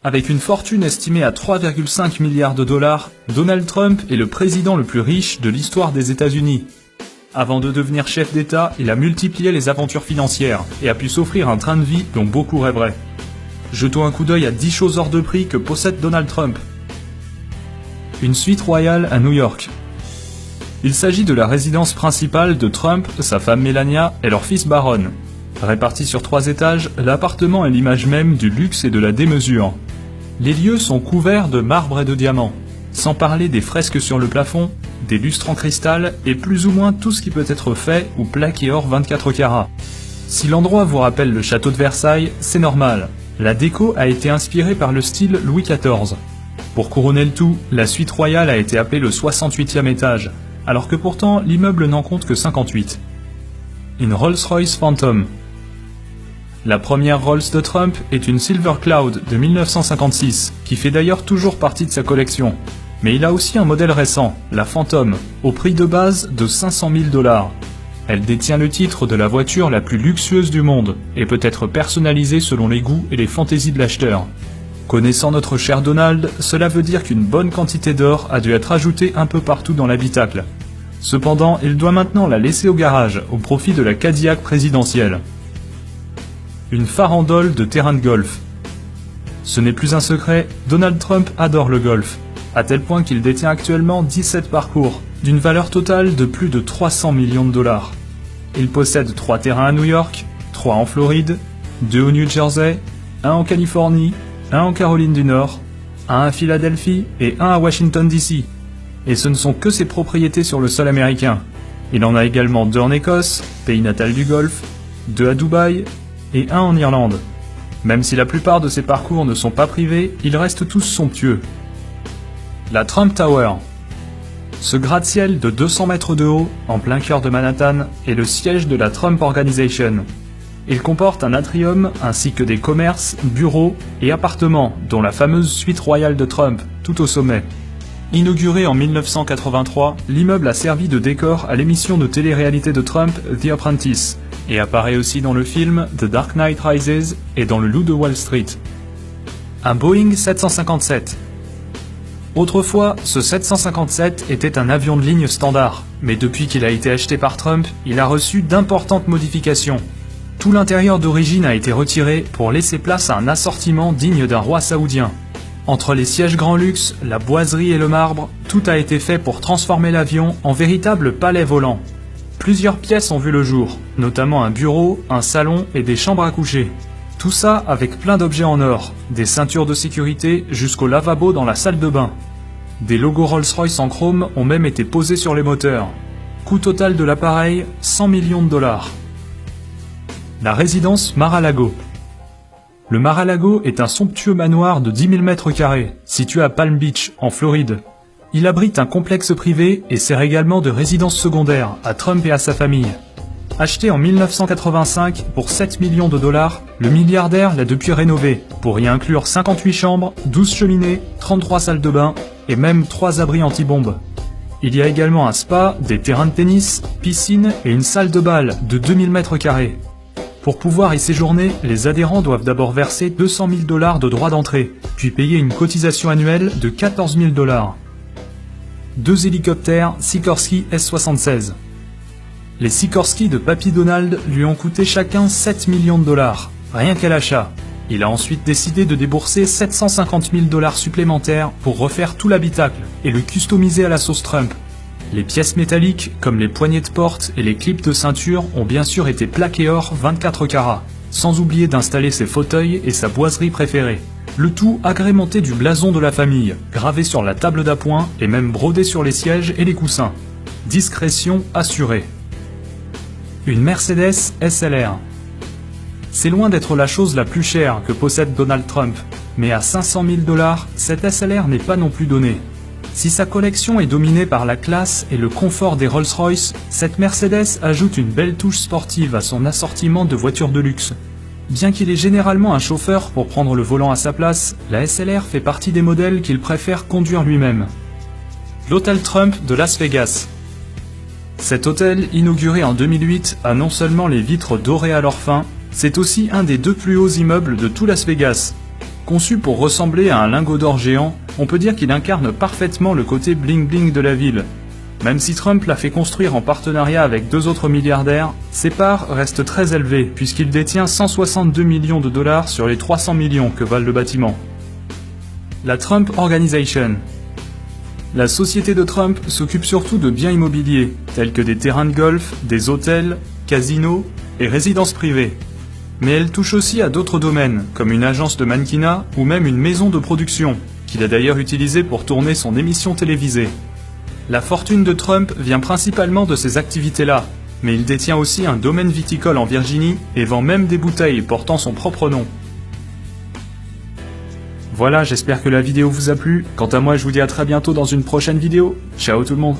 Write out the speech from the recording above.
Avec une fortune estimée à 3,5 milliards de dollars, Donald Trump est le président le plus riche de l'histoire des États-Unis. Avant de devenir chef d'État, il a multiplié les aventures financières et a pu s'offrir un train de vie dont beaucoup rêveraient. Jetons un coup d'œil à 10 choses hors de prix que possède Donald Trump. Une suite royale à New York. Il s'agit de la résidence principale de Trump, sa femme Melania et leur fils Barron. Réparti sur 3 étages, l'appartement est l'image même du luxe et de la démesure. Les lieux sont couverts de marbre et de diamants, sans parler des fresques sur le plafond, des lustres en cristal et plus ou moins tout ce qui peut être fait ou plaqué or 24 carats. Si l'endroit vous rappelle le château de Versailles, c'est normal. La déco a été inspirée par le style Louis XIV. Pour couronner le tout, la suite royale a été appelée le 68e étage, alors que pourtant l'immeuble n'en compte que 58. Une Rolls-Royce Phantom. La première Rolls de Trump est une Silver Cloud de 1956, qui fait d'ailleurs toujours partie de sa collection. Mais il a aussi un modèle récent, la Phantom, au prix de base de 500 000 $. Elle détient le titre de la voiture la plus luxueuse du monde, et peut être personnalisée selon les goûts et les fantaisies de l'acheteur. Connaissant notre cher Donald, cela veut dire qu'une bonne quantité d'or a dû être ajoutée un peu partout dans l'habitacle. Cependant, il doit maintenant la laisser au garage, au profit de la Cadillac présidentielle. Une farandole de terrain de golf. Ce n'est plus un secret, Donald Trump adore le golf, à tel point qu'il détient actuellement 17 parcours, d'une valeur totale de plus de 300 millions de $. Il possède 3 terrains à New York, 3 en Floride, 2 au New Jersey, 1 en Californie, 1 en Caroline du Nord, 1 à Philadelphie et 1 à Washington DC. Et ce ne sont que ses propriétés sur le sol américain. Il en a également 2 en Écosse, pays natal du golf, 2 à Dubaï et 1 en Irlande. Même si la plupart de ses parcours ne sont pas privés, ils restent tous somptueux. La Trump Tower. Ce gratte-ciel de 200 mètres de haut, en plein cœur de Manhattan, est le siège de la Trump Organization. Il comporte un atrium ainsi que des commerces, bureaux et appartements, dont la fameuse suite royale de Trump, tout au sommet. Inauguré en 1983, l'immeuble a servi de décor à l'émission de télé-réalité de Trump, The Apprentice, et apparaît aussi dans le film The Dark Knight Rises et dans Le Loup de Wall Street. Un Boeing 757. Autrefois, ce 757 était un avion de ligne standard, mais depuis qu'il a été acheté par Trump, il a reçu d'importantes modifications. Tout l'intérieur d'origine a été retiré pour laisser place à un assortiment digne d'un roi saoudien. Entre les sièges grand luxe, la boiserie et le marbre, tout a été fait pour transformer l'avion en véritable palais volant. Plusieurs pièces ont vu le jour, notamment un bureau, un salon et des chambres à coucher. Tout ça avec plein d'objets en or, des ceintures de sécurité jusqu'au lavabo dans la salle de bain. Des logos Rolls-Royce en chrome ont même été posés sur les moteurs. Coût total de l'appareil, 100 millions de $. La résidence Mar-a-Lago. Le Mar-a-Lago est un somptueux manoir de 10 000 m², situé à Palm Beach, en Floride. Il abrite un complexe privé et sert également de résidence secondaire à Trump et à sa famille. Acheté en 1985 pour 7 millions de $, le milliardaire l'a depuis rénové, pour y inclure 58 chambres, 12 cheminées, 33 salles de bain et même 3 abris anti-bombes. Il y a également un spa, des terrains de tennis, piscine et une salle de bal de 2000 m². Pour pouvoir y séjourner, les adhérents doivent d'abord verser 200 000 $ de droits d'entrée, puis payer une cotisation annuelle de 14 000 $. 2 hélicoptères Sikorsky S-76. Les Sikorsky de Papy Donald lui ont coûté chacun 7 millions de $, rien qu'à l'achat. Il a ensuite décidé de débourser 750 000 $ supplémentaires pour refaire tout l'habitacle et le customiser à la sauce Trump. Les pièces métalliques, comme les poignées de porte et les clips de ceinture, ont bien sûr été plaquées or 24 carats, sans oublier d'installer ses fauteuils et sa boiserie préférée. Le tout agrémenté du blason de la famille, gravé sur la table d'appoint et même brodé sur les sièges et les coussins. Discrétion assurée. Une Mercedes SLR. C'est loin d'être la chose la plus chère que possède Donald Trump, mais à 500 000 $, cette SLR n'est pas non plus donnée. Si sa collection est dominée par la classe et le confort des Rolls-Royce, cette Mercedes ajoute une belle touche sportive à son assortiment de voitures de luxe. Bien qu'il ait généralement un chauffeur pour prendre le volant à sa place, la SLR fait partie des modèles qu'il préfère conduire lui-même. L'hôtel Trump de Las Vegas. Cet hôtel, inauguré en 2008, a non seulement les vitres dorées à leur fin, c'est aussi un des 2 plus hauts immeubles de tout Las Vegas. Conçu pour ressembler à un lingot d'or géant, on peut dire qu'il incarne parfaitement le côté bling-bling de la ville. Même si Trump l'a fait construire en partenariat avec 2 autres milliardaires, ses parts restent très élevées puisqu'il détient 162 millions de dollars sur les 300 millions que valent le bâtiment. La Trump Organization. La société de Trump s'occupe surtout de biens immobiliers, tels que des terrains de golf, des hôtels, casinos et résidences privées. Mais elle touche aussi à d'autres domaines, comme une agence de mannequinat ou même une maison de production, qu'il a d'ailleurs utilisée pour tourner son émission télévisée. La fortune de Trump vient principalement de ces activités-là, mais il détient aussi un domaine viticole en Virginie et vend même des bouteilles portant son propre nom. Voilà, j'espère que la vidéo vous a plu. Quant à moi, je vous dis à très bientôt dans une prochaine vidéo. Ciao tout le monde!